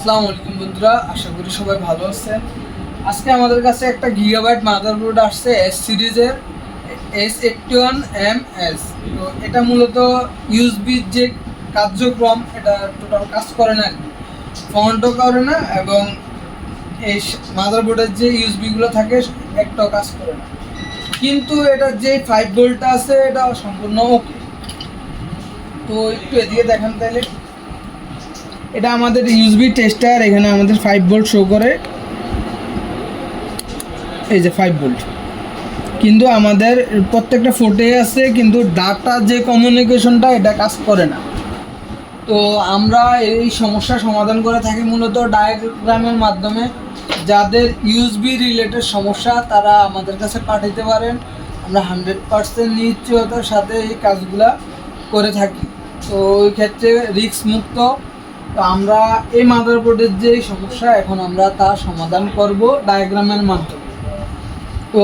আসসালামু আলাইকুম বন্ধুরা, আশা করি সবাই ভালো আছেন। আজকে আমাদের কাছে একটা গিগাবাইট মাদারবোর্ড আসছে এস সিরিজের S81MS। তো এটা মূলত ইউএসবির যে কার্যক্রম এটা টোটাল কাজ করে না, ফন্টও করে না, এবং এই মাদারবোর্ডের যে ইউএসবিগুলো থাকে একটাও কাজ করে না। কিন্তু এটার যে 5 ভোল্টটা আছে এটা সম্পূর্ণ ওকে। তো একটু এদিকে দেখেন তাহলে, এটা আমাদের ইউএসবি টেস্টার। এখানে আমাদের 5 ভোল্ট শো করে, এই যে 5 ভোল্ট। কিন্তু আমাদের প্রত্যেকটা ফোটে আছে, কিন্তু ডাটা যে কমিউনিকেশনটা এটা কাজ করে না। তো আমরা এই সমস্যা সমাধান করে থাকি মূলত ডায়াগ্রামের মাধ্যমে। যাদের ইউএসবি রিলেটেড সমস্যা তারা আমাদের কাছে পাঠাতে পারেন, আমরা 100% নিশ্চয়তার সাথে এই কাজগুলা করে থাকি। তো ওই ক্ষেত্রে রিস্ক মুক্ত। তো আমরা এই মাদারবোর্ডের যে সমস্যা এখন আমরা তার সমাধান করব ডায়াগ্রামের মাধ্যমে। তো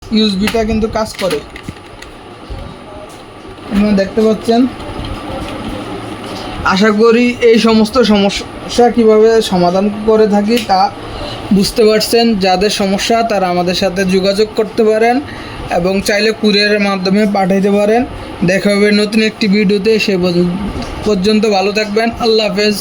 ইউএসবিটা কিন্তু কাজ করে, আপনারা দেখতে পাচ্ছেন। আশা করি এই সমস্ত সমস্যা কিভাবে সমাধান করে থাকি তা বুঝতে পারছেন। যাদের সমস্যা তারা আমাদের সাথে যোগাযোগ করতে পারেন এবং চাইলে কুরিয়ারের মাধ্যমে পাঠাইতে পারেন। দেখা হবে নতুন একটি ভিডিওতে। সে পর্যন্ত ভালো থাকবেন। আল্লাহ হাফেজ।